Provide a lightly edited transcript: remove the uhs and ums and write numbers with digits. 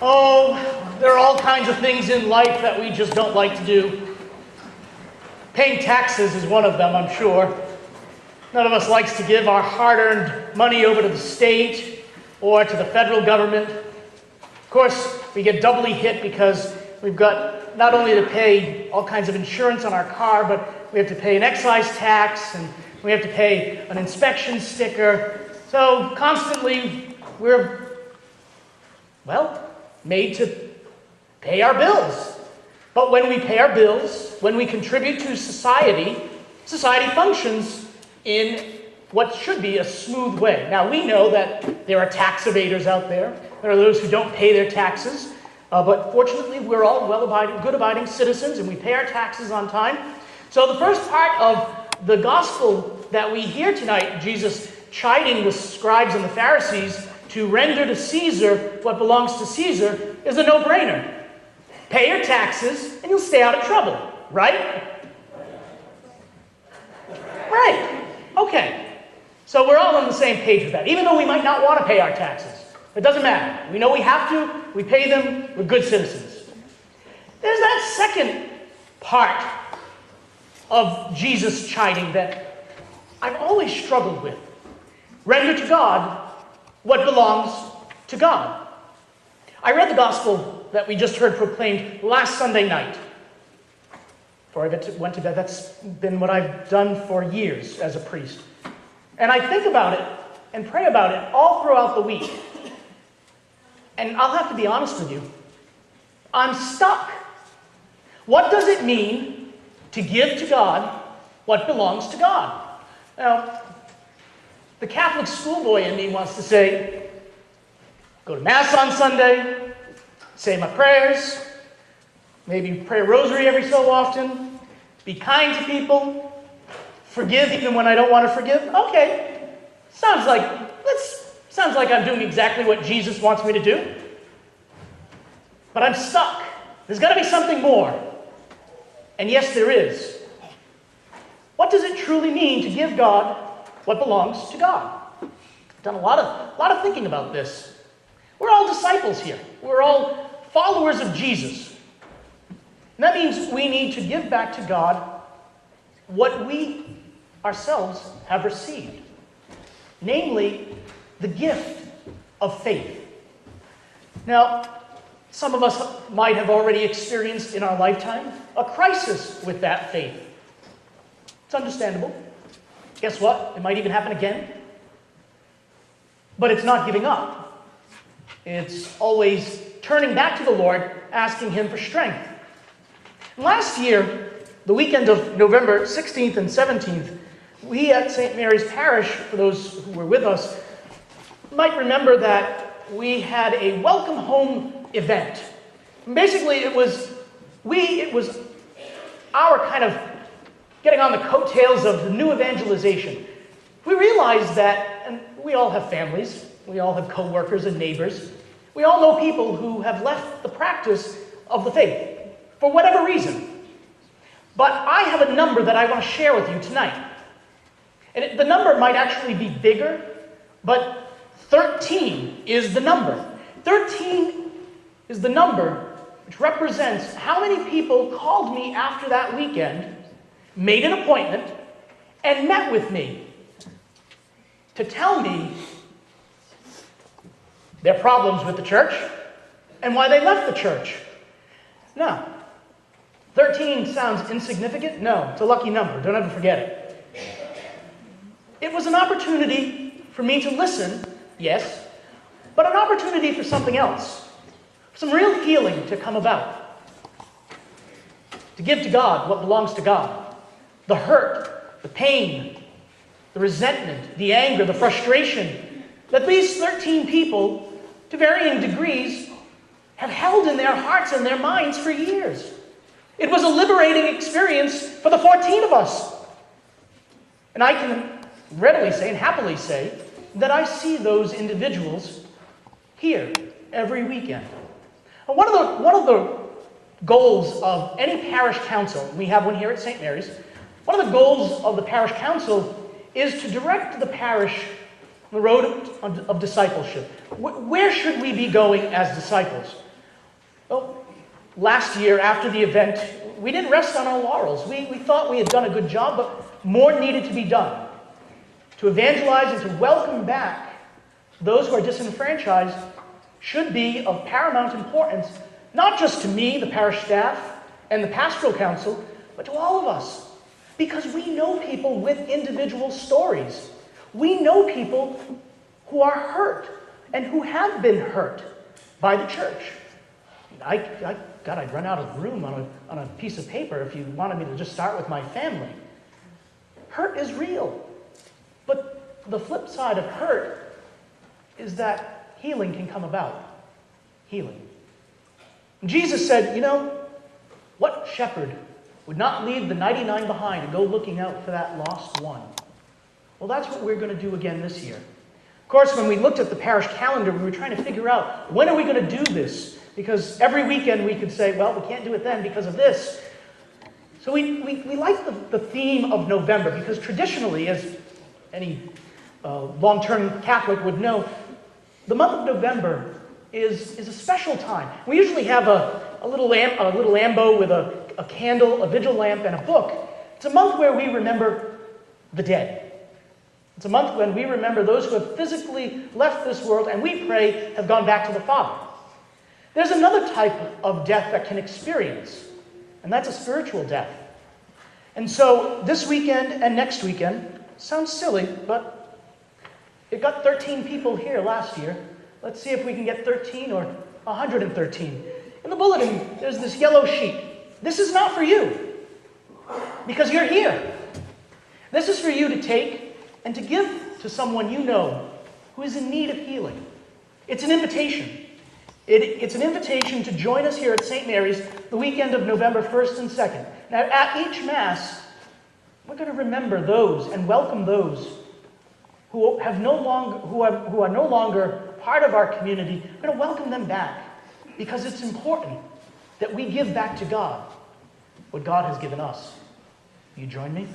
Oh, there are all kinds of things in life that we just don't like to do. Paying taxes is one of them, I'm sure. None of us likes to give our hard-earned money over to the state or to the federal government. Of course, we get doubly hit because we've got not only to pay all kinds of insurance on our car, but we have to pay an excise tax and we have to pay an inspection sticker. So constantly we're, made to pay our bills. But when we pay our bills, when we contribute to society, society functions in what should be a smooth way. Now, we know that there are tax evaders out there. There are those who don't pay their taxes. But fortunately, we're all good-abiding citizens, and we pay our taxes on time. So the first part of the gospel that we hear tonight, Jesus chiding the scribes and the Pharisees to render to Caesar what belongs to Caesar, is a no-brainer. Pay your taxes, and you'll stay out of trouble, right? Right. Okay. So we're all on the same page with that, even though we might not want to pay our taxes. It doesn't matter. We know we have to. We pay them. We're good citizens. There's that second part of Jesus chiding that I've always struggled with. Render to God what belongs to God. I read the gospel that we just heard proclaimed last Sunday night. Before I went to bed, that's been what I've done for years as a priest. And I think about it and pray about it all throughout the week. And I'll have to be honest with you, I'm stuck. What does it mean to give to God what belongs to God? Now, the Catholic schoolboy in me wants to say, go to Mass on Sunday, say my prayers, maybe pray a rosary every so often, be kind to people, forgive even when I don't want to forgive. Okay, sounds like I'm doing exactly what Jesus wants me to do. But I'm stuck. There's got to be something more. And yes, there is. What does it truly mean to give God what belongs to God? I've done a lot of thinking about this. We're all disciples here. We're all followers of Jesus. And that means we need to give back to God what we ourselves have received. Namely, the gift of faith. Now, some of us might have already experienced in our lifetime a crisis with that faith. It's understandable. Guess what? It might even happen again. But it's not giving up. It's always turning back to the Lord, asking Him for strength. Last year, the weekend of November 16th and 17th, we at St. Mary's Parish, for those who were with us, might remember that we had a welcome home event. And basically, it was our kind of getting on the coattails of the new evangelization. We realized that, and we all have families, we all have co-workers and neighbors, we all know people who have left the practice of the faith, for whatever reason. But I have a number that I want to share with you tonight. And the number might actually be bigger, but 13 is the number. 13 is the number which represents how many people called me after that weekend, made an appointment, and met with me to tell me their problems with the church and why they left the church. Now, 13 sounds insignificant? No, it's a lucky number. Don't ever forget it. It was an opportunity for me to listen, yes, but an opportunity for something else. Some real healing to come about. To give to God what belongs to God. The hurt, the pain, the resentment, the anger, the frustration that these 13 people, to varying degrees, have held in their hearts and their minds for years. It was a liberating experience for the 14 of us. And I can readily say and happily say that I see those individuals here every weekend. And one of the goals of any parish council, we have one here at St. Mary's, one of the goals of the parish council is to direct the parish on the road of discipleship. Where should we be going as disciples? Well, last year after the event, we didn't rest on our laurels. We thought we had done a good job, but more needed to be done to evangelize and to welcome back those who are disenfranchised should be of paramount importance, not just to me, the parish staff, and the pastoral council, but to all of us. Because we know people with individual stories. We know people who are hurt and who have been hurt by the church. I'd run out of room on a piece of paper if you wanted me to just start with my family. Hurt is real. But the flip side of hurt is that healing can come about. Healing. Jesus said, what shepherd would not leave the 99 behind and go looking out for that lost one? Well, that's what we're going to do again this year. Of course, when we looked at the parish calendar, we were trying to figure out, when are we going to do this? Because every weekend we could say, well, we can't do it then because of this. So we like the theme of November, because traditionally, as any long-term Catholic would know, the month of November is a special time. We usually have a little lambo with a candle, a vigil lamp, and a book. It's a month where we remember the dead. It's a month when we remember those who have physically left this world and we pray have gone back to the Father. There's another type of death that can experience, and that's a spiritual death. And so this weekend and next weekend, sounds silly, but it got 13 people here last year. Let's see if we can get 13 or 113. In the bulletin, there's this yellow sheet. This is not for you, because you're here. This is for you to take and to give to someone you know who is in need of healing. It's an invitation. It's an invitation to join us here at St. Mary's the weekend of November 1st and 2nd. Now, at each Mass, we're going to remember those and welcome those who are no longer part of our community. We're going to welcome them back, because it's important that we give back to God what God has given us. You join me?